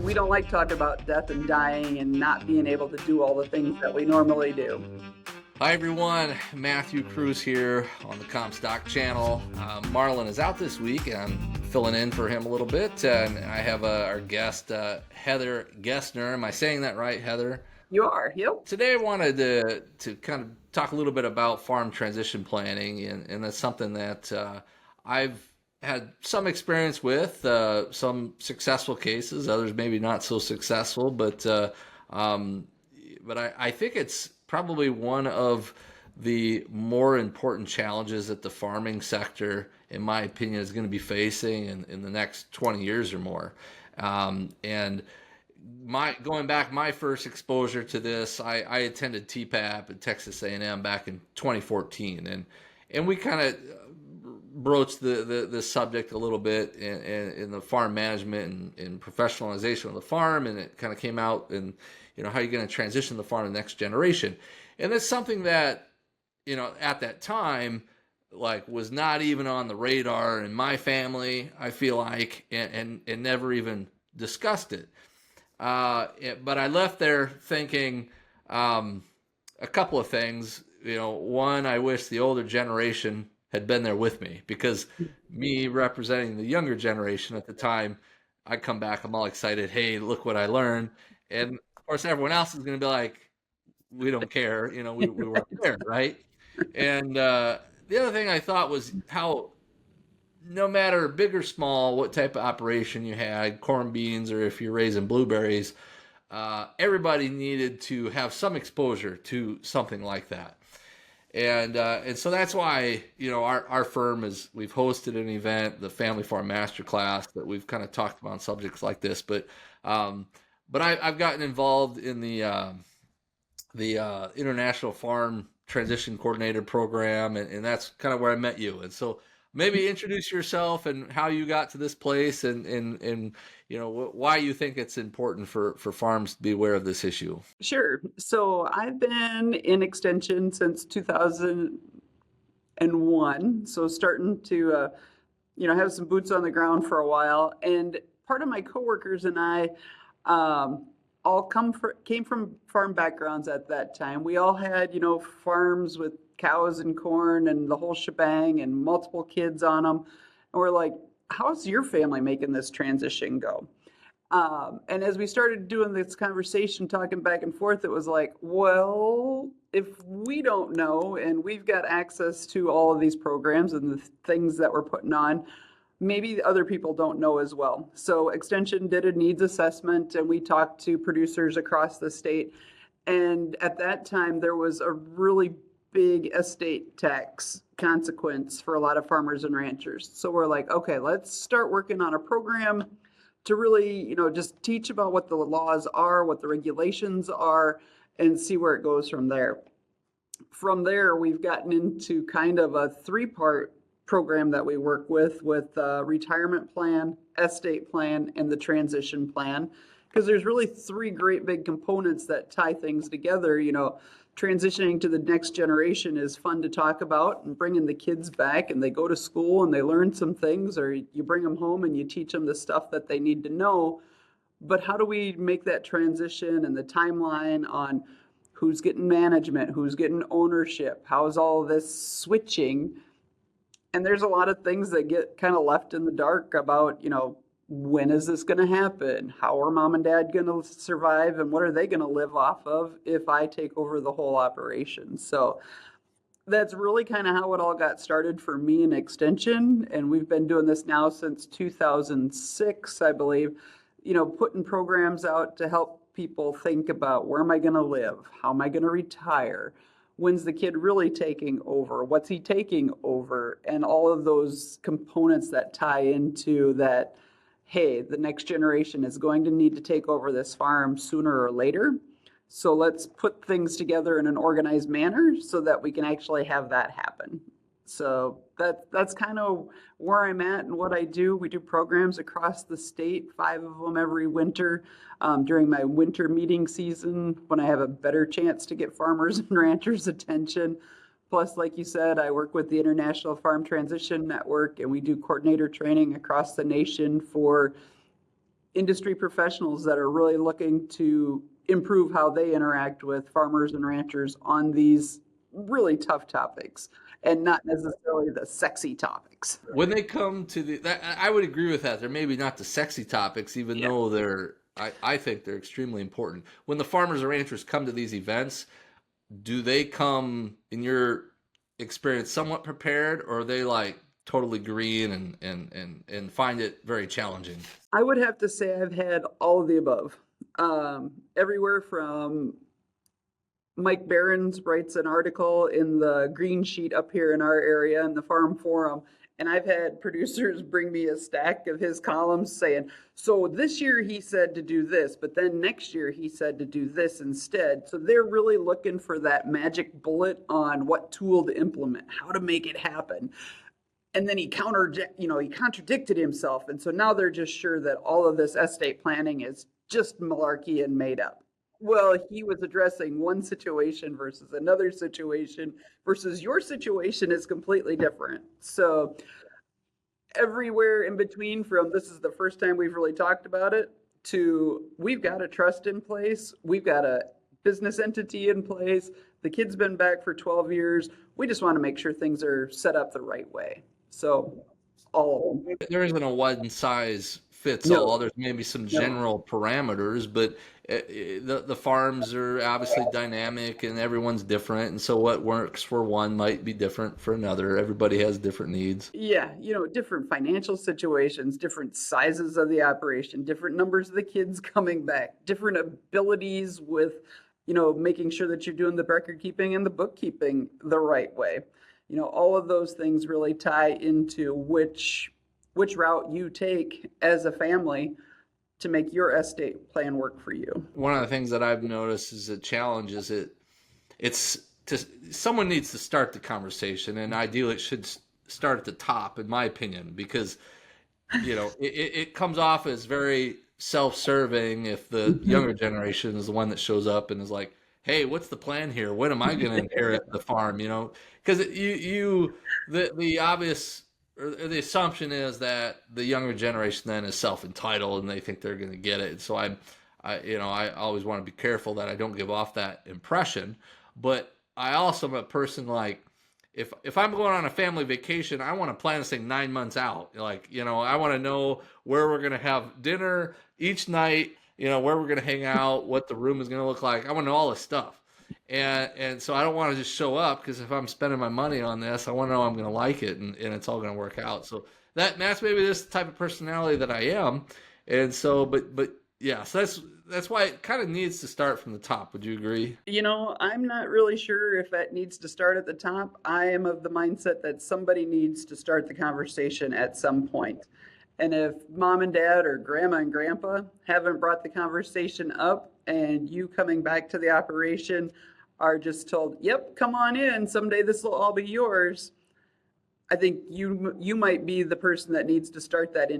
we don't like talking about death and dying and not being able to do all the things that we normally do. Hi everyone, Matthew Kruse here on the Comstock channel. Marlin is out this week and I'm filling in for him a little bit. And I have our guest, Heather Gessner. Am I saying that right, Heather? You are, yep. Today I wanted to kind of talk a little bit about farm transition planning, and that's something that I've had some experience with, some successful cases, others maybe not so successful, but I think it's probably one of the more important challenges that the farming sector, in my opinion, is going to be facing in the next 20 years or more. And going back, my first exposure to this, I attended TPAP at Texas A&M back in 2014, and we kind of broached the subject a little bit in the farm management and professionalization of the farm, and it kind of came out in how you're going to transition the farm to the next generation. And it's something that at that time was not even on the radar in my family, I feel like, and never even discussed it. But I left there thinking a couple of things. One, I wish the older generation had been there with me, because me representing the younger generation at the time, I come back, I'm all excited. Hey, look what I learned. And of course, everyone else is going to be like, we don't care. We weren't there, right? And the other thing I thought was how, no matter big or small, what type of operation you had, corn, beans, or if you're raising blueberries, everybody needed to have some exposure to something like that. And so that's why our firm we've hosted an event, the Family Farm Masterclass, that we've kind of talked about subjects like this. But I've gotten involved in the International Farm Transition Coordinator Program, and that's kind of where I met you. And so maybe introduce yourself and how you got to this place, and why you think it's important for farms to be aware of this issue. Sure. So I've been in extension since 2001. So starting to, have some boots on the ground for a while. And part of my coworkers and I all came from farm backgrounds at that time. We all had, farms with cows and corn and the whole shebang and multiple kids on them. And we're like, how's your family making this transition go? And as we started doing this conversation, talking back and forth, it was like, well, if we don't know and we've got access to all of these programs and the things that we're putting on, maybe other people don't know as well. So Extension did a needs assessment, and we talked to producers across the state. And at that time, there was a really big estate tax consequence for a lot of farmers and ranchers. So we're like, okay, let's start working on a program to really, just teach about what the laws are, what the regulations are, and see where it goes from there. From there, we've gotten into kind of a three-part program that we work with retirement plan, estate plan, and the transition plan, because there's really three great big components that tie things together. Transitioning to the next generation is fun to talk about, and bringing the kids back and they go to school and they learn some things, or you bring them home and you teach them the stuff that they need to know. But how do we make that transition and the timeline on who's getting management, who's getting ownership, how's all this switching? And there's a lot of things that get kind of left in the dark about, when is this going to happen? How are mom and dad going to survive? And what are they going to live off of if I take over the whole operation? So that's really kind of how it all got started for me in Extension. And we've been doing this now since 2006, I believe, putting programs out to help people think about, where am I going to live? How am I going to retire? When's the kid really taking over? What's he taking over? And all of those components that tie into that, hey, the next generation is going to need to take over this farm sooner or later. So let's put things together in an organized manner so that we can actually have that happen. So that's kind of where I'm at and what I do. We do programs across the state, 5 of them every winter, during my winter meeting season, when I have a better chance to get farmers and ranchers' attention. Plus, like you said, I work with the International Farm Transition Network, and we do coordinator training across the nation for industry professionals that are really looking to improve how they interact with farmers and ranchers on these really tough topics and not necessarily the sexy topics. When they come to I would agree with that. They're maybe not the sexy topics, even Yeah. though I think they're extremely important. When the farmers and ranchers come to these events, do they come, in your experience, somewhat prepared, or are they like totally green and find it very challenging? I would have to say I've had all of the above. Everywhere from Mike Behrens writes an article in the green sheet up here in our area in the Farm Forum, and I've had producers bring me a stack of his columns saying, so this year he said to do this, but then next year he said to do this instead. So they're really looking for that magic bullet on what tool to implement, how to make it happen. And then he contradicted himself. And so now they're just sure that all of this estate planning is just malarkey and made up. Well, he was addressing one situation versus another situation versus your situation is completely different. So everywhere in between, from this is the first time we've really talked about it to we've got a trust in place, we've got a business entity in place, the kid's been back for 12 years, we just want to make sure things are set up the right way. So all of them. There isn't a one size fits No. all. There's maybe some general parameters, but the farms are obviously dynamic and everyone's different. And so what works for one might be different for another. Everybody has different needs. Yeah, different financial situations, different sizes of the operation, different numbers of the kids coming back, different abilities with, making sure that you're doing the record keeping and the bookkeeping the right way. All of those things really tie into which route you take as a family to make your estate plan work for you. One of the things that I've noticed is a challenge is someone needs to start the conversation, and ideally it should start at the top, in my opinion, because it comes off as very self-serving if the younger generation is the one that shows up and is like, hey, what's the plan here? When am I going to inherit the farm? Because the obvious, or the assumption is that the younger generation then is self-entitled and they think they're going to get it. So I always want to be careful that I don't give off that impression. But I also am a person like, if I'm going on a family vacation, I want to plan this thing 9 months out. Like, I want to know where we're going to have dinner each night, where we're going to hang out, what the room is going to look like. I want to know all this stuff. And so I don't want to just show up, because if I'm spending my money on this, I want to know I'm going to like it and it's all going to work out. So that's maybe this type of personality that I am. And so, but yeah, so that's why it kind of needs to start from the top. Would you agree? I'm not really sure if that needs to start at the top. I am of the mindset that somebody needs to start the conversation at some point. And if mom and dad or grandma and grandpa haven't brought the conversation up, and you coming back to the operation are just told, yep, come on in, someday this will all be yours, I think you might be the person that needs to start that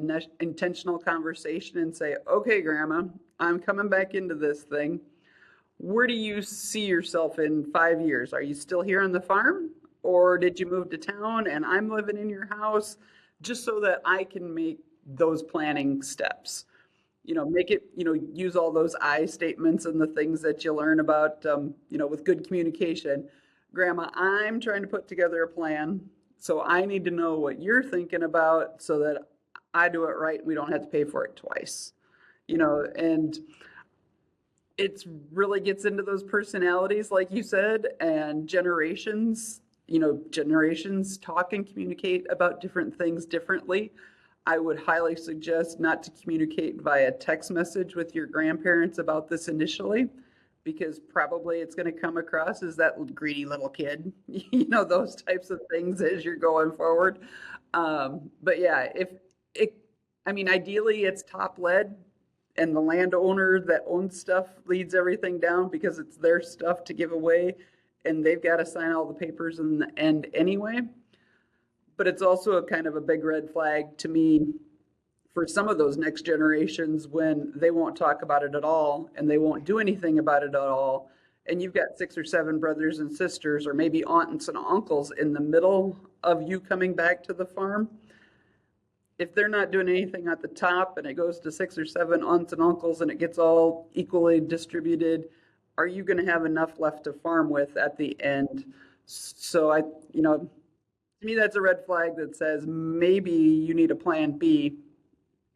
intentional conversation and say, okay, grandma, I'm coming back into this thing. Where do you see yourself in 5 years? Are you still here on the farm? Or did you move to town and I'm living in your house? Just so that I can make those planning steps. Make it, use all those I statements and the things that you learn about, with good communication. Grandma, I'm trying to put together a plan. So I need to know what you're thinking about so that I do it right and we don't have to pay for it twice. And it really gets into those personalities, like you said, and generations. Generations talk and communicate about different things differently. I would highly suggest not to communicate via text message with your grandparents about this initially, because probably it's going to come across as that greedy little kid, those types of things as you're going forward. But yeah, ideally it's top led, and the landowner that owns stuff leads everything down because it's their stuff to give away, and they've got to sign all the papers in the end anyway. But it's also a kind of a big red flag to me for some of those next generations when they won't talk about it at all and they won't do anything about it at all. And you've got 6 or 7 brothers and sisters, or maybe aunts and uncles in the middle of you coming back to the farm. if they're not doing anything at the top and it goes to 6 or 7 aunts and uncles and it gets all equally distributed, are you going to have enough left to farm with at the end? So to me, that's a red flag that says maybe you need a plan B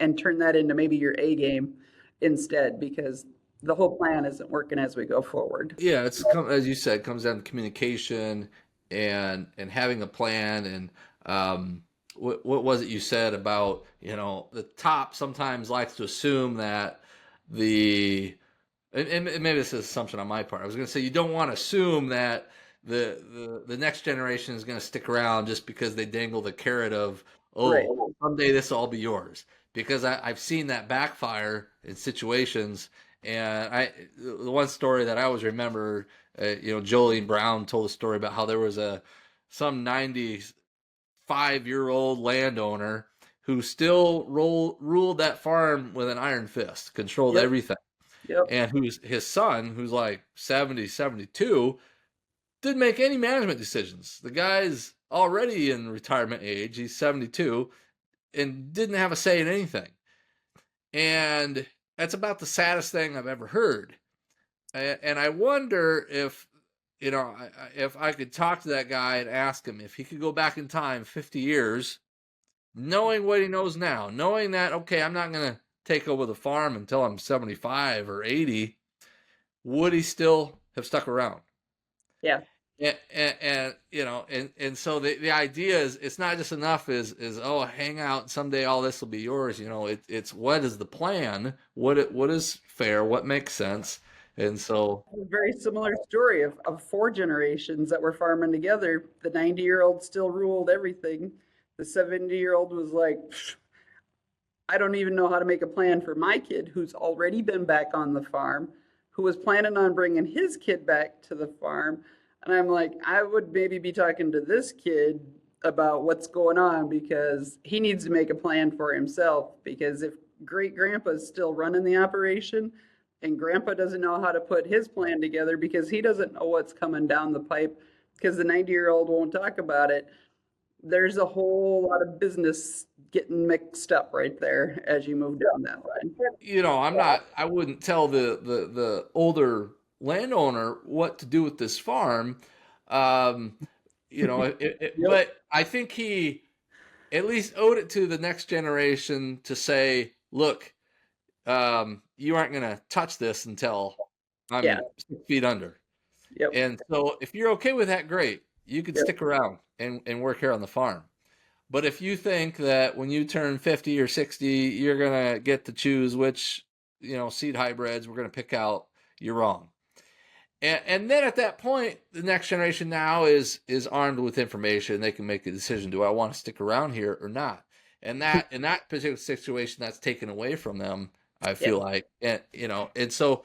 and turn that into maybe your A game instead, because the whole plan isn't working as we go forward. Yeah, as you said, it comes down to communication and having a plan. And what was it you said about, the top sometimes likes to assume that the and maybe this is an assumption on my part. I was going to say you don't want to assume that the next generation is going to stick around just because they dangle the carrot of, Right. oh, someday this will all be yours. Because I've seen that backfire in situations. And the one story that I always remember, Jolene Brown told a story about how there was some 95-year-old landowner who still ruled that farm with an iron fist, controlled Yep. everything. Yep. And his son, who's like 70, 72, didn't make any management decisions. The guy's already in retirement age. He's 72 and didn't have a say in anything. And that's about the saddest thing I've ever heard. And I wonder if I could talk to that guy and ask him if he could go back in time 50 years, knowing what he knows now, knowing that, okay, I'm not going to take over the farm until I'm 75 or 80, would he still have stuck around? Yeah. And so the idea is, it's not just enough is oh, hang out, someday all this will be yours. It's what is the plan, what is fair, what makes sense. And so A very similar story of 4 generations that were farming together. The 90-year-old still ruled everything. The 70-year-old was like, I don't even know how to make a plan for my kid who's already been back on the farm, who was planning on bringing his kid back to the farm. And I'm like, I would maybe be talking to this kid about what's going on, because he needs to make a plan for himself. Because if great grandpa's still running the operation and grandpa doesn't know how to put his plan together because he doesn't know what's coming down the pipe, because the 90-year-old won't talk about it, there's a whole lot of business getting mixed up right there as you move down that line. I wouldn't tell the older landowner what to do with this farm. But I think he at least owed it to the next generation to say, look, you aren't going to touch this until I'm 6 feet under. Yep. And so if you're okay with that, great. You can stick around and work here on the farm. But if you think that when you turn 50 or 60, you're going to get to choose which, seed hybrids we're going to pick out, you're wrong. And then at that point, the next generation now is armed with information. They can make a decision. Do I want to stick around here or not? And that in that particular situation, that's taken away from them, I feel like. And so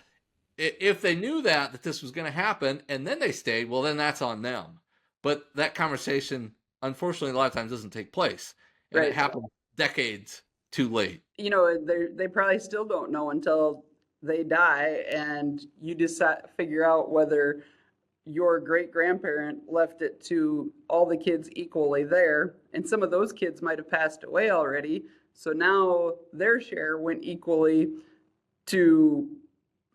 if they knew that this was going to happen and then they stayed, well, then that's on them. But that conversation, unfortunately, a lot of times doesn't take place. And it happens decades too late. They probably still don't know until they die, and you figure out whether your great grandparent left it to all the kids equally there, and some of those kids might have passed away already, so now their share went equally to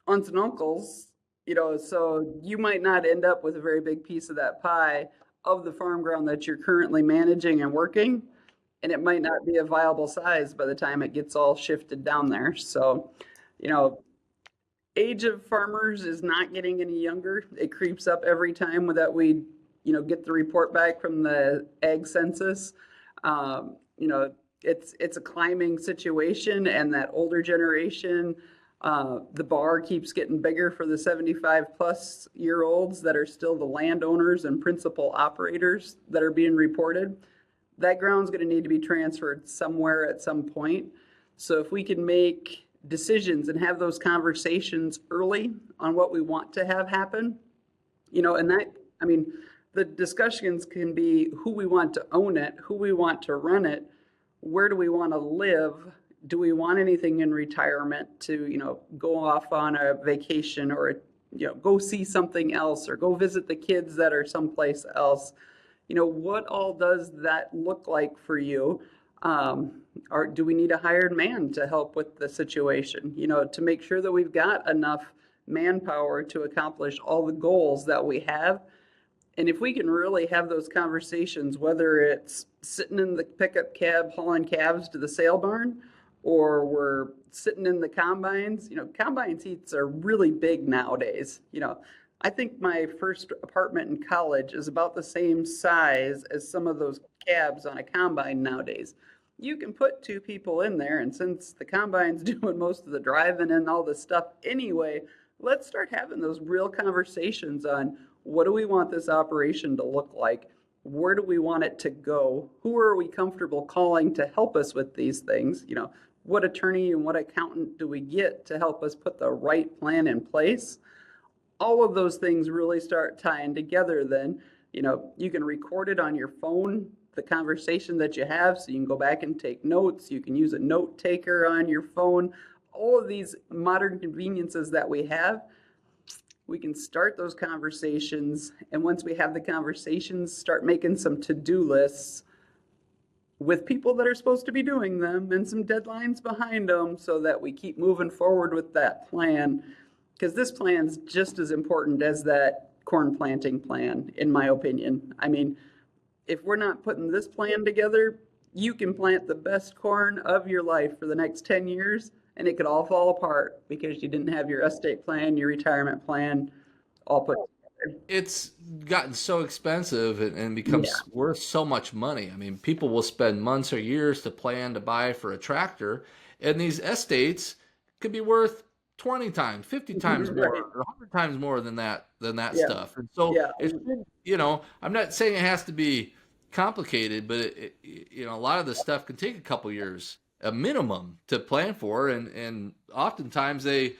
aunts and uncles, so you might not end up with a very big piece of that pie of the farm ground that you're currently managing and working, and it might not be a viable size by the time it gets all shifted down there. So age of farmers is not getting any younger. It creeps up every time that we, get the report back from the ag census. It's a climbing situation, and that older generation, the bar keeps getting bigger for the 75-plus-year-olds that are still the landowners and principal operators that are being reported. That ground's going to need to be transferred somewhere at some point. So if we can make decisions and have those conversations early on what we want to have happen, the discussions can be who we want to own it, who we want to run it, where do we want to live, do we want anything in retirement to, go off on a vacation or, go see something else or go visit the kids that are someplace else. What all does that look like for you? Or do we need a hired man to help with the situation? To make sure that we've got enough manpower to accomplish all the goals that we have. And if we can really have those conversations, whether it's sitting in the pickup cab hauling calves to the sale barn, or we're sitting in the combines, combine seats are really big nowadays. I think my first apartment in college is about the same size as some of those cabs on a combine nowadays. You can put two people in there, and since the combine's doing most of the driving and all this stuff anyway, let's start having those real conversations on what do we want this operation to look like? Where do we want it to go? Who are we comfortable calling to help us with these things? What attorney and what accountant do we get to help us put the right plan in place? All of those things really start tying together then. You can record it on your phone, the conversation that you have, so you can go back and take notes. You can use a note taker on your phone. All of these modern conveniences that we have, we can start those conversations. And once we have the conversations, start making some to-do lists with people that are supposed to be doing them and some deadlines behind them so that we keep moving forward with that plan. Because this plan's just as important as that corn planting plan, in my opinion. I mean, if we're not putting this plan together, you can plant the best corn of your life for the next 10 years, and it could all fall apart because you didn't have your estate plan, your retirement plan all put together. It's gotten so expensive and becomes worth so much money. I mean, people will spend months or years to plan to buy for a tractor, and these estates could be worth 20 times, 50 times more, Right. or 100 times more than that Yeah. stuff. And so Yeah. it should, I'm not saying it has to be complicated, but a lot of this stuff can take a couple years, a minimum, to plan for, and oftentimes they,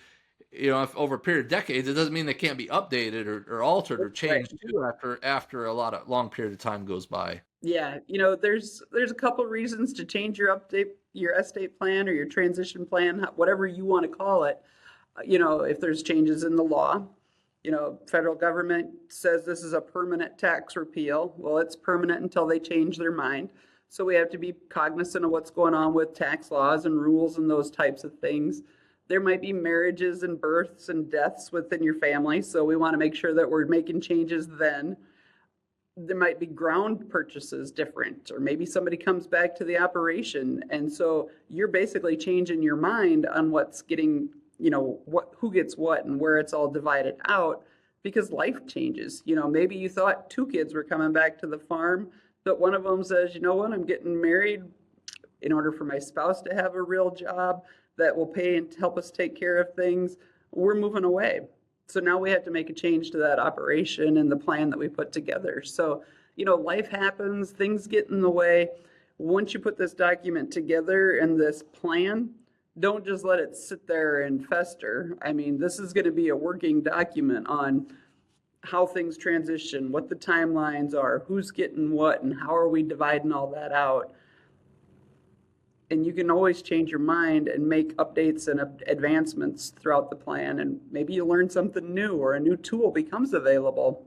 if over a period of decades, it doesn't mean they can't be updated or altered or changed too after a long period of time goes by. Yeah, there's a couple reasons to change your estate plan or your transition plan, whatever you want to call it. If there's changes in the law, federal government says this is a permanent tax repeal. Well, it's permanent until they change their mind. So we have to be cognizant of what's going on with tax laws and rules and those types of things. There might be marriages and births and deaths within your family, so we want to make sure that we're making changes then. There might be ground purchases different, or maybe somebody comes back to the operation, and so you're basically changing your mind on what's getting, who gets what and where it's all divided out, because life changes. Maybe you thought two kids were coming back to the farm, but one of them says, you know what, I'm getting married. In order for my spouse to have a real job that will pay and help us take care of things, we're moving away. So now we have to make a change to that operation and the plan that we put together. So, life happens, things get in the way. Once you put this document together and this plan, don't just let it sit there and fester. I mean, this is going to be a working document on how things transition, what the timelines are, who's getting what, and how are we dividing all that out. And you can always change your mind and make updates and advancements throughout the plan. And maybe you learn something new or a new tool becomes available.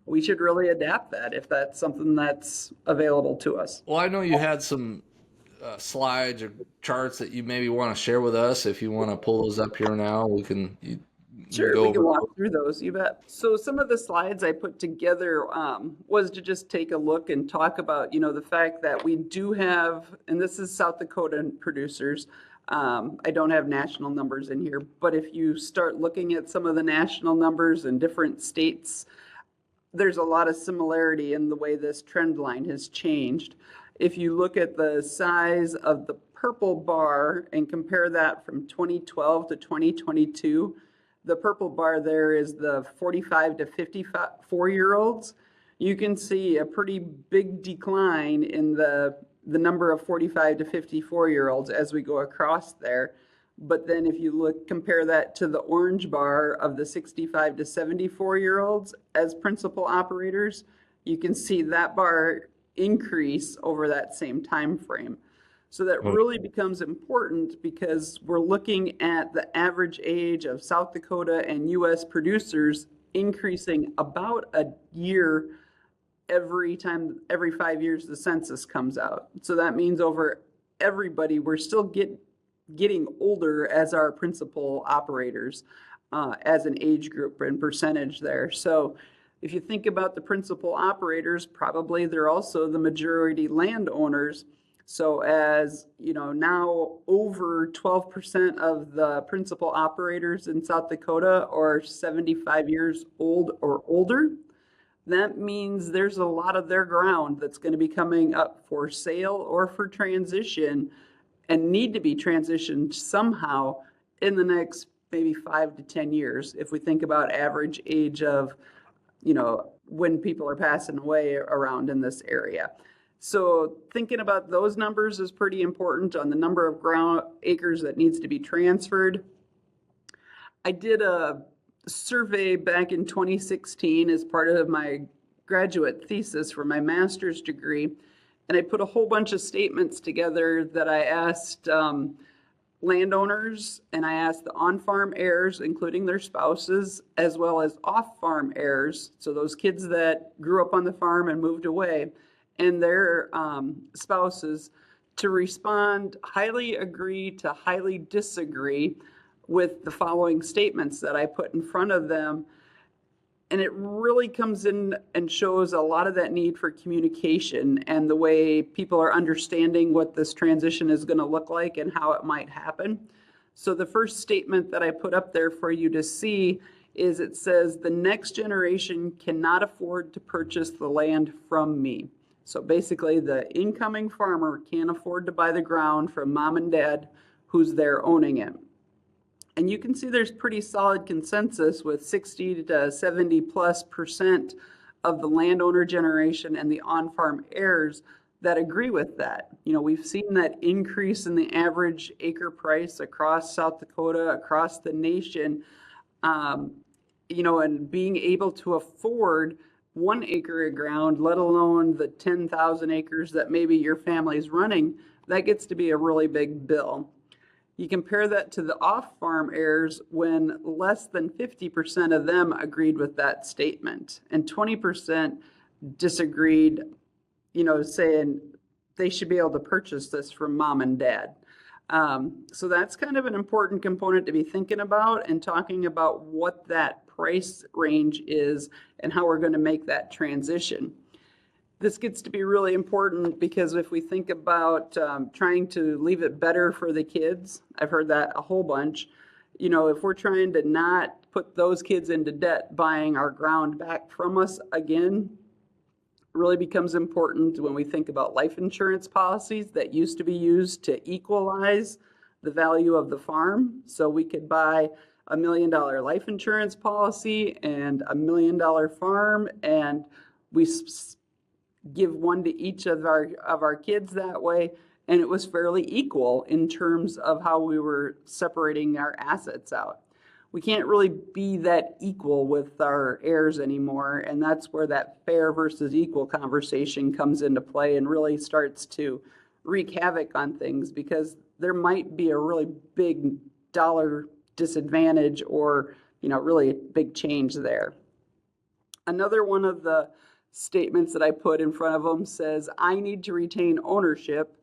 We should really adapt that if that's something that's available to us. Well, I know you had some slides or charts that you maybe want to share with us. If you want to pull those up here now, we can. Sure, we can walk through those, you bet. So some of the slides I put together was to just take a look and talk about, the fact that we do have, and this is South Dakota producers. I don't have national numbers in here, but if you start looking at some of the national numbers in different states, there's a lot of similarity in the way this trend line has changed. If you look at the size of the purple bar and compare that from 2012 to 2022, the purple bar there is the 45 to 54-year-olds. You can see a pretty big decline in the number of 45 to 54-year-olds as we go across there. But then if you compare that to the orange bar of the 65 to 74-year-olds as principal operators, you can see that bar increase over that same time frame. So that really becomes important because we're looking at the average age of South Dakota and U.S. producers increasing about a year every 5 years the census comes out. So that means over everybody, we're still getting older as our principal operators, as an age group and percentage there. So if you think about the principal operators, probably they're also the majority landowners. So as you know, now over 12% of the principal operators in South Dakota are 75 years old or older. That means there's a lot of their ground that's going to be coming up for sale or for transition and need to be transitioned somehow in the next maybe 5 to 10 years, if we think about average age of, when people are passing away around in this area. So thinking about those numbers is pretty important on the number of ground acres that needs to be transferred. I did a survey back in 2016 as part of my graduate thesis for my master's degree, and I put a whole bunch of statements together that I asked landowners, and I asked the on-farm heirs, including their spouses, as well as off-farm heirs, so those kids that grew up on the farm and moved away, and their spouses, to respond highly agree to highly disagree with the following statements that I put in front of them. And it really comes in and shows a lot of that need for communication and the way people are understanding what this transition is going to look like and how it might happen. So the first statement that I put up there for you to see is, it says, the next generation cannot afford to purchase the land from me. So basically the incoming farmer can't afford to buy the ground from mom and dad who's there owning it. And you can see there's pretty solid consensus with 60 to 70+% of the landowner generation and the on-farm heirs that agree with that. We've seen that increase in the average acre price across South Dakota, across the nation, and being able to afford 1 acre of ground, let alone the 10,000 acres that maybe your family's running, that gets to be a really big bill. You compare that to the off-farm heirs when less than 50% of them agreed with that statement and 20% disagreed, saying they should be able to purchase this from mom and dad. So that's kind of an important component to be thinking about and talking about what that price range is and how we're going to make that transition. This gets to be really important because if we think about trying to leave it better for the kids, I've heard that a whole bunch. If we're trying to not put those kids into debt buying our ground back from us again, really becomes important when we think about life insurance policies that used to be used to equalize the value of the farm. So we could buy $1 million life insurance policy and $1 million farm, and we give one to each of our kids that way, and it was fairly equal in terms of how we were separating our assets out. We can't really be that equal with our heirs anymore, and that's where that fair versus equal conversation comes into play and really starts to wreak havoc on things, because there might be a really big dollar disadvantage or really big change there. Another one of the statements that I put in front of them says, I need to retain ownership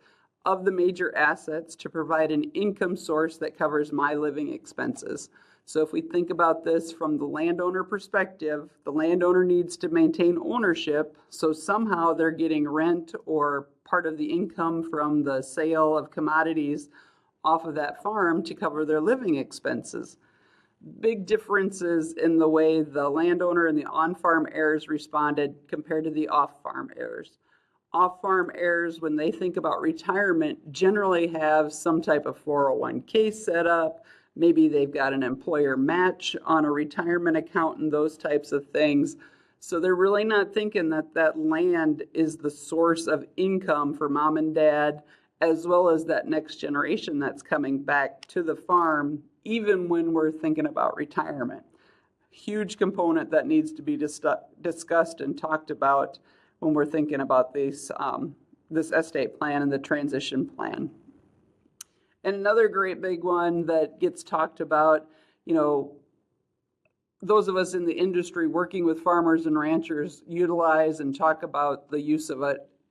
of the major assets to provide an income source that covers my living expenses. So if we think about this from the landowner perspective, the landowner needs to maintain ownership, so somehow they're getting rent or part of the income from the sale of commodities off of that farm to cover their living expenses. Big differences in the way the landowner and the on-farm heirs responded compared to the off-farm heirs. Off-farm heirs, when they think about retirement, generally have some type of 401k set up. Maybe they've got an employer match on a retirement account and those types of things. So they're really not thinking that that land is the source of income for mom and dad, as well as that next generation that's coming back to the farm, even when we're thinking about retirement. Huge component that needs to be discussed and talked about when we're thinking about this estate plan and the transition plan. And another great big one that gets talked about, those of us in the industry working with farmers and ranchers utilize and talk about the use of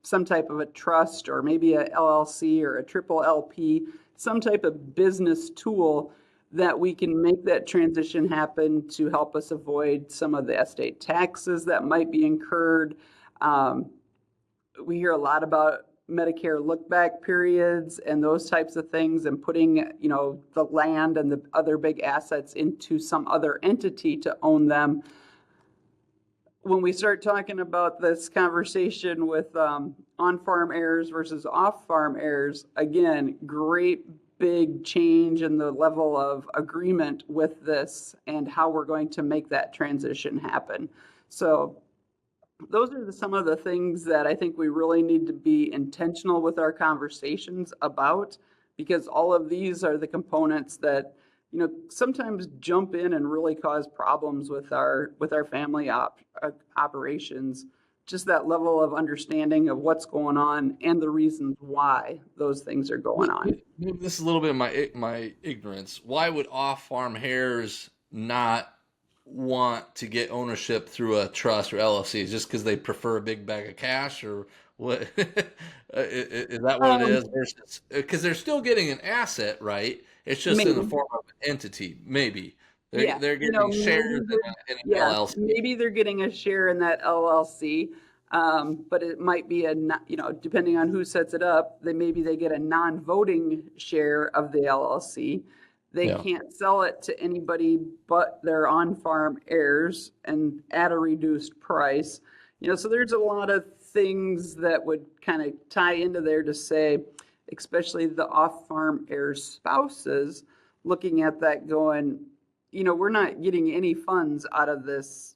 some type of a trust or maybe a LLC or a triple LP, some type of business tool that we can make that transition happen to help us avoid some of the estate taxes that might be incurred. We hear a lot about Medicare look-back periods and those types of things, and putting, the land and the other big assets into some other entity to own them. When we start talking about this conversation with on-farm heirs versus off-farm heirs, again, great big change in the level of agreement with this and how we're going to make that transition happen. So those are some of the things that I think we really need to be intentional with our conversations about, because all of these are the components that sometimes jump in and really cause problems with our family operations. Just that level of understanding of what's going on and the reasons why those things are going on. This is a little bit of my ignorance. Why would off-farm heirs not want to get ownership through a trust or LLC? Just because they prefer a big bag of cash, or what? Is that what it is? Versus, because they're still getting an asset, right? It's just in the form of an entity. Maybe they're getting shares in an LLC. Maybe they're getting a share in that LLC, but it might be depending on who sets it up, then maybe they get a non-voting share of the LLC. They can't sell it to anybody but their on-farm heirs and at a reduced price. So there's a lot of things that would kind of tie into there to say, especially the off-farm heirs' spouses, looking at that going, we're not getting any funds out of this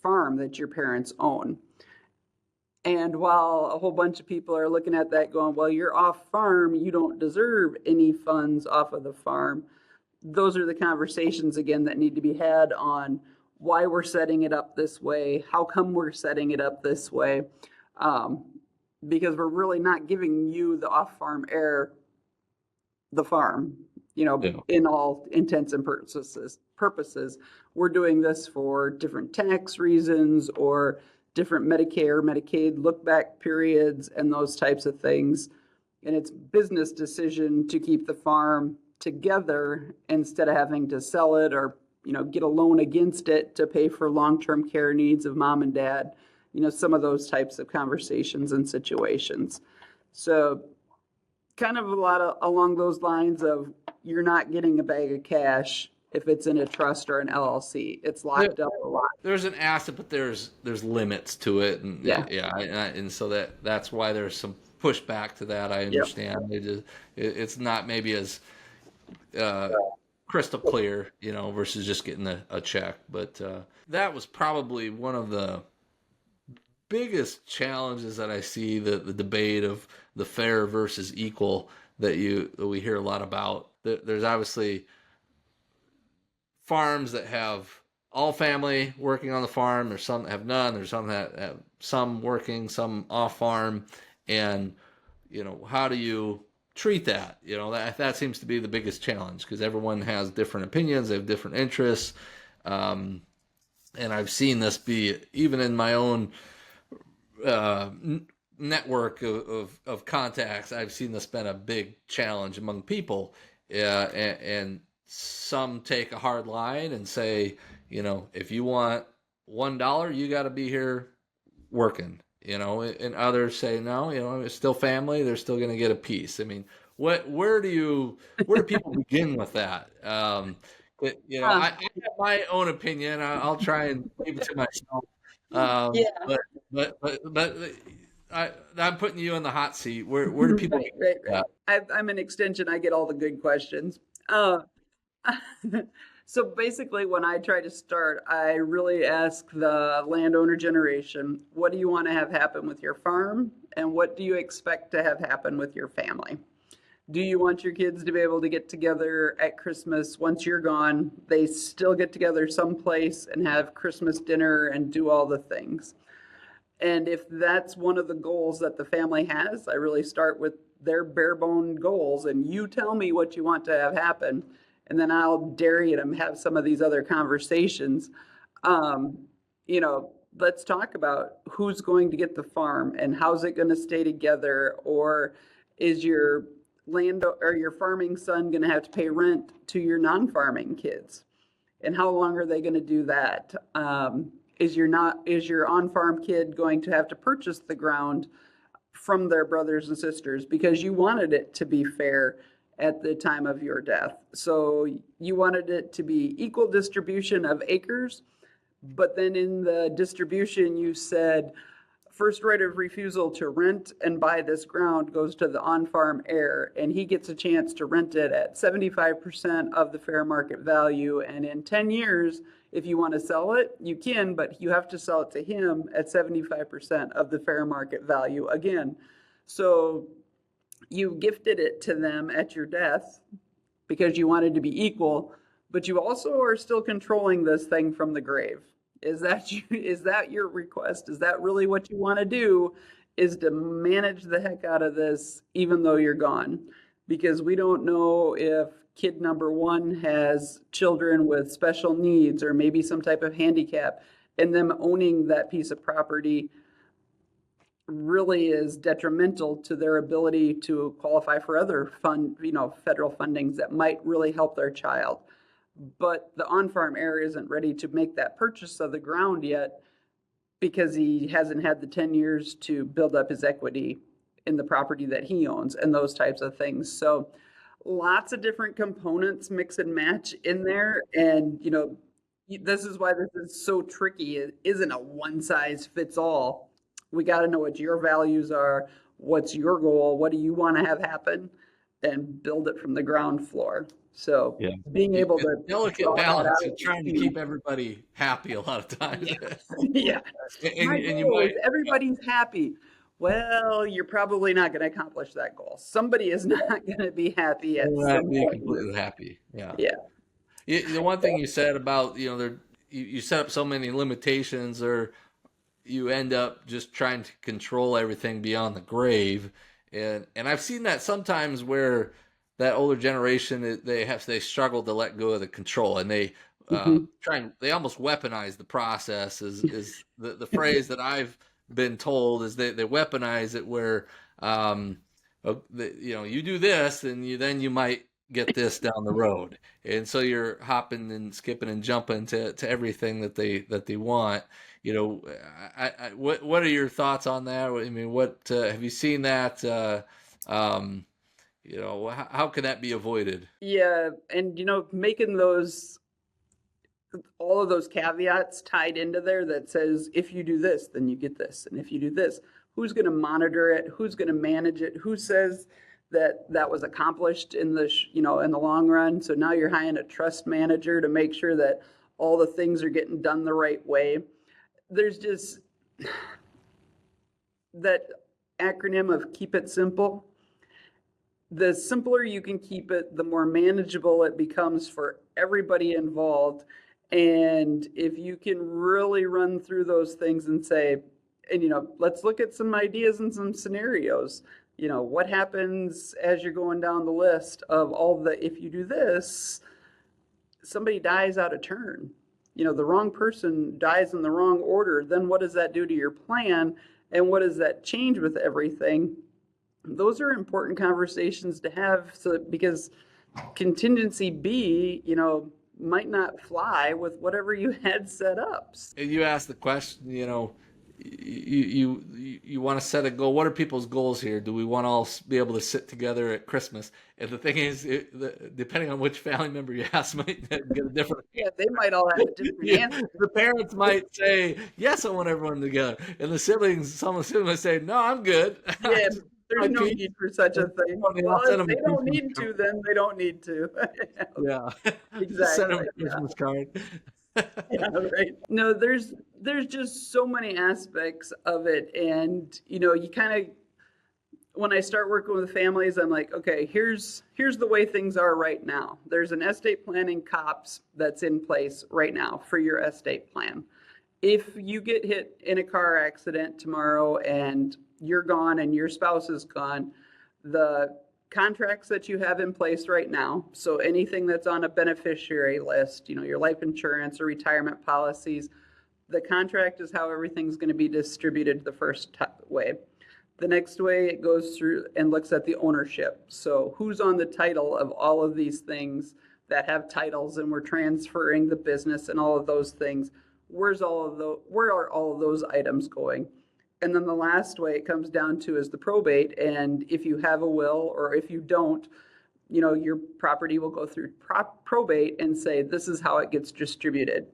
farm that your parents own. And while a whole bunch of people are looking at that going, well, you're off farm, you don't deserve any funds off of the farm. Those are the conversations, again, that need to be had on why we're setting it up this way, how come we're setting it up this way, because we're really not giving you, the off-farm heir, the farm, in all intents and purposes. We're doing this for different tax reasons or different Medicare, Medicaid look-back periods and those types of things. And it's business decision to keep the farm together instead of having to sell it or, get a loan against it to pay for long-term care needs of mom and dad, some of those types of conversations and situations. So kind of a lot along those lines of, you're not getting a bag of cash if it's in a trust or an LLC. It's locked up a lot. There's an asset, but there's limits to it, and and so that's why there's some pushback to that. I understand. It's not maybe as crystal clear, versus just getting a check. But that was probably one of the biggest challenges that I see, the debate of the fair versus equal that we hear a lot about. There's obviously farms that have all family working on the farm. There's some that have none. There's some that have some working, some off farm. And, how do you treat that? That seems to be the biggest challenge, because everyone has different opinions. They have different interests. And I've seen this be, even in my own network of contacts, I've seen this been a big challenge among people. And some take a hard line and say, if you want $1, you got to be here working, and others say, no, it's still family. They're still going to get a piece. I mean, where do people begin with that? I have my own opinion. I'll try and keep it to myself. But I'm putting you in the hot seat. Where do people begin with that? I'm an extension. I get all the good questions. So basically, when I try to start, I really ask the landowner generation, what do you want to have happen with your farm? And what do you expect to have happen with your family? Do you want your kids to be able to get together at Christmas once you're gone? They still get together someplace and have Christmas dinner and do all the things. And if that's one of the goals that the family has, I really start with their bare bone goals, and you tell me what you want to have happen. And then I'll dare you to have some of these other conversations. let's talk about who's going to get the farm and how's it going to stay together, or is your land or your farming son going to have to pay rent to your non-farming kids, and how long are they going to do that? Is your on-farm kid going to have to purchase the ground from their brothers and sisters because you wanted it to be fair at the time of your death? So you wanted it to be equal distribution of acres, but then in the distribution you said first right of refusal to rent and buy this ground goes to the on-farm heir, and he gets a chance to rent it at 75% of the fair market value. And in 10 years, if you want to sell it, you can, but you have to sell it to him at 75% of the fair market value again. So you gifted it to them at your death because you wanted to be equal, but you also are still controlling this thing from the grave. Is that your request? Is that really what you want to do, is to manage the heck out of this even though you're gone? Because we don't know if kid number one has children with special needs or maybe some type of handicap, and them owning that piece of property really is detrimental to their ability to qualify for other federal fundings that might really help their child. But the on-farm heir isn't ready to make that purchase of the ground yet because he hasn't had the 10 years to build up his equity in the property that he owns and those types of things. So lots of different components mix and match in there. And, this is why this is so tricky. It isn't a one size fits all. We got to know what your values are. What's your goal? What do you want to have happen? And build it from the ground floor. So being able to delicate balance and trying to keep everybody happy a lot of times. Yeah. And you might, everybody's happy. Well, you're probably not going to accomplish that goal. Somebody is not going to be happy at some point. Completely happy. Yeah. Yeah. The one thing you said about, you set up so many limitations, or you end up just trying to control everything beyond the grave. And I've seen that sometimes where that older generation, they struggle to let go of the control, and they they almost weaponize the process is the phrase that I've been told, is they weaponize it where you do this and you might get this down the road, and so you're hopping and skipping and jumping to everything that they want. What are your thoughts on that? I mean, what have you seen that? How can that be avoided? Yeah, and making all of those caveats tied into there that says if you do this, then you get this, and if you do this, who's going to monitor it? Who's going to manage it? Who says that was accomplished in the in the long run? So now you're hiring a trust manager to make sure that all the things are getting done the right way. There's just that acronym of keep it simple. The simpler you can keep it, the more manageable it becomes for everybody involved. And if you can really run through those things and say, and let's look at some ideas and some scenarios. What happens as you're going down the list of all the, if you do this, somebody dies out of turn. The wrong person dies in the wrong order. Then what does that do to your plan? And what does that change with everything? Those are important conversations to have, because contingency B, might not fly with whatever you had set up. You asked the question, you want to set a goal. What are people's goals here? Do we want to all be able to sit together at Christmas? And the thing is, depending on which family member you ask, might get a different. Yeah, they might all have a different answer. The parents might say, "Yes, I want everyone together," and the siblings, some of the siblings say, "No, I'm good." Yeah, there's no need for such a thing. Well, if they don't need to, then they don't need to. Yeah, exactly. Send them a Christmas card. Yeah, right. No, there's just so many aspects of it, and you kind of, when I start working with families, I'm like, okay, here's the way things are right now. There's an estate planning COPS that's in place right now for your estate plan. If you get hit in a car accident tomorrow and you're gone and your spouse is gone, the contracts that you have in place right now, so anything that's on a beneficiary list, your life insurance or retirement policies, The contract is how everything's going to be distributed the first way. The next way, it goes through and looks at the ownership. So who's on the title of all of these things that have titles, and we're transferring the business and all of those things. Where are all of those items going? And then the last way it comes down to is the probate. And if you have a will, or if you don't, your property will go through probate and say, this is how it gets distributed.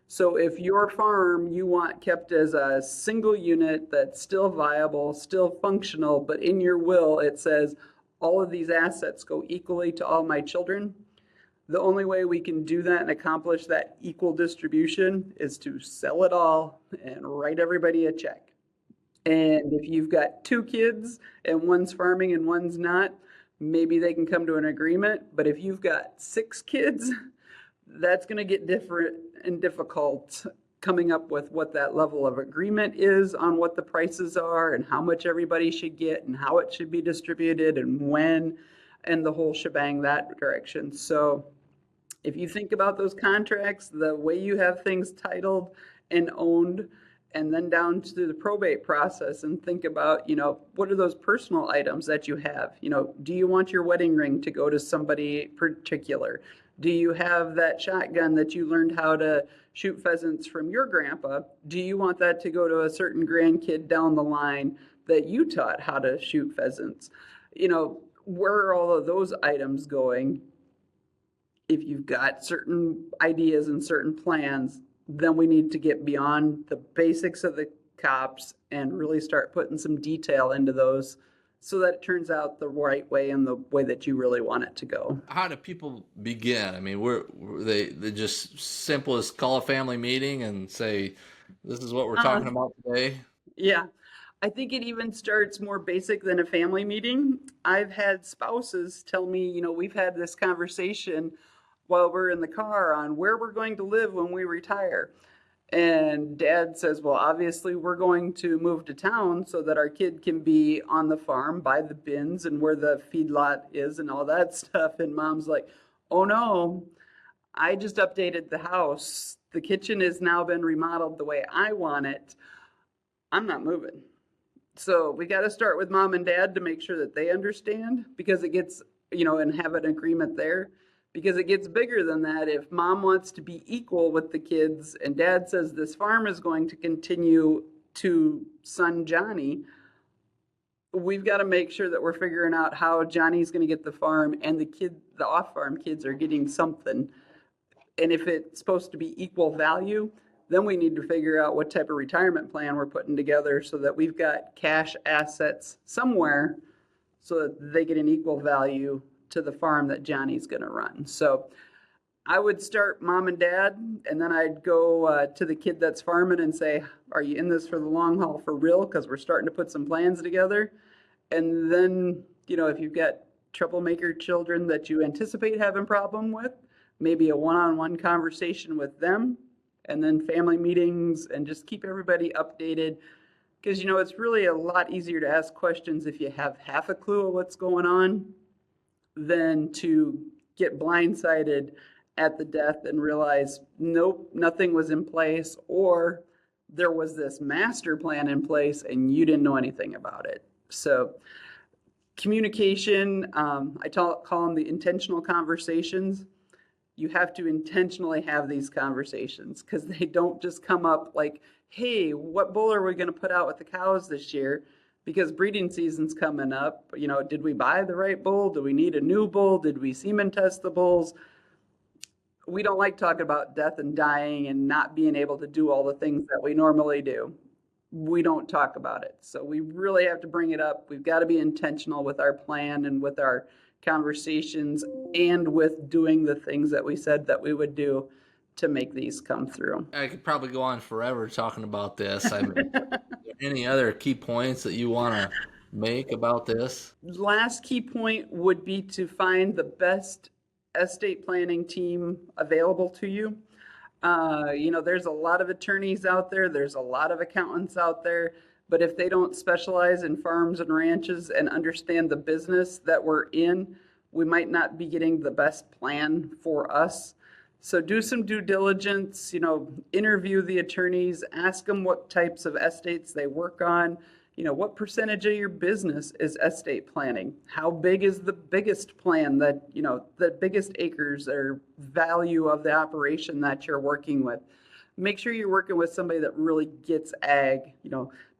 So if your farm you want kept as a single unit that's still viable, still functional, but in your will it says all of these assets go equally to all my children, the only way we can do that and accomplish that equal distribution is to sell it all and write everybody a check. And if you've got 2 kids and one's farming and one's not, maybe they can come to an agreement. But if you've got 6 kids, that's going to get different and difficult coming up with what that level of agreement is on what the prices are and how much everybody should get and how it should be distributed and when, and the whole shebang that direction. So if you think about those contracts, the way you have things titled and owned, and then down to the probate process, and think about, what are those personal items that you have? Do you want your wedding ring to go to somebody particular? Do you have that shotgun that you learned how to shoot pheasants from your grandpa? Do you want that to go to a certain grandkid down the line that you taught how to shoot pheasants? Where are all of those items going? If you've got certain ideas and certain plans, then we need to get beyond the basics of the cops and really start putting some detail into those so that it turns out the right way and the way that you really want it to go. How do people begin? I mean, they just simple as call a family meeting and say, this is what we're talking about today? Yeah. I think it even starts more basic than a family meeting. I've had spouses tell me, we've had this conversation while we're in the car on where we're going to live when we retire. And dad says, well, obviously we're going to move to town so that our kid can be on the farm by the bins and where the feedlot is and all that stuff. And mom's like, oh no, I just updated the house. The kitchen has now been remodeled the way I want it. I'm not moving. So we got to start with mom and dad to make sure that they understand, because it gets, and have an agreement there. Because it gets bigger than that. If mom wants to be equal with the kids and dad says this farm is going to continue to son Johnny, we've got to make sure that we're figuring out how Johnny's going to get the farm and the off-farm kids are getting something. And if it's supposed to be equal value, then we need to figure out what type of retirement plan we're putting together so that we've got cash assets somewhere so that they get an equal value to the farm that Johnny's going to run. So I would start mom and dad, and then I'd go to the kid that's farming and say, are you in this for the long haul for real? Because we're starting to put some plans together. And then, if you've got troublemaker children that you anticipate having problem with, maybe a one-on-one conversation with them, and then family meetings, and just keep everybody updated. Because, it's really a lot easier to ask questions if you have half a clue of what's going on than to get blindsided at the death and realize, nope, nothing was in place, or there was this master plan in place and you didn't know anything about it. So communication, I call them the intentional conversations. You have to intentionally have these conversations because they don't just come up like, hey, what bull are we going to put out with the cows this year? Because breeding season's coming up. Did we buy the right bull? Do we need a new bull? Did we semen test the bulls? We don't like talking about death and dying and not being able to do all the things that we normally do. We don't talk about it. So we really have to bring it up. We've got to be intentional with our plan and with our conversations and with doing the things that we said that we would do to make these come through. I could probably go on forever talking about this. Any other key points that you want to make about this? Last key point would be to find the best estate planning team available to you. There's a lot of attorneys out there. There's a lot of accountants out there. But if they don't specialize in farms and ranches and understand the business that we're in, we might not be getting the best plan for us. So do some due diligence, interview the attorneys, ask them what types of estates they work on. What percentage of your business is estate planning? How big is the biggest plan that, the biggest acres or value of the operation that you're working with? Make sure you're working with somebody that really gets ag.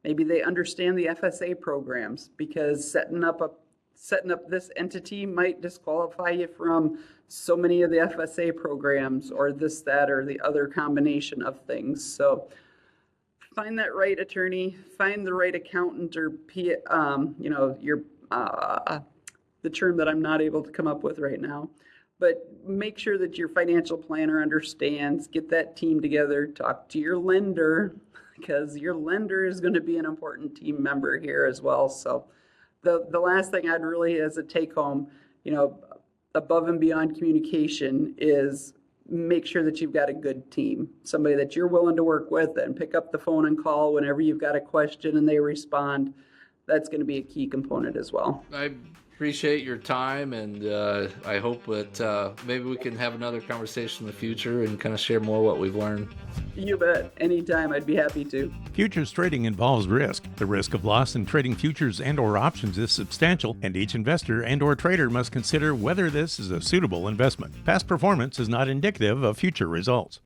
Maybe they understand the FSA programs, because setting up this entity might disqualify you from so many of the FSA programs, or this, that, or the other combination of things. So find that right attorney, find the right accountant, or the term that I'm not able to come up with right now. But make sure that your financial planner understands, get that team together, talk to your lender, because your lender is going to be an important team member here as well. So the last thing I'd really, as a take home, above and beyond communication, is make sure that you've got a good team, somebody that you're willing to work with and pick up the phone and call whenever you've got a question and they respond. That's going to be a key component as well. I appreciate your time, and I hope that maybe we can have another conversation in the future and kind of share more what we've learned. You bet. Anytime, I'd be happy to. Futures trading involves risk. The risk of loss in trading futures and/or options is substantial, and each investor and/or trader must consider whether this is a suitable investment. Past performance is not indicative of future results.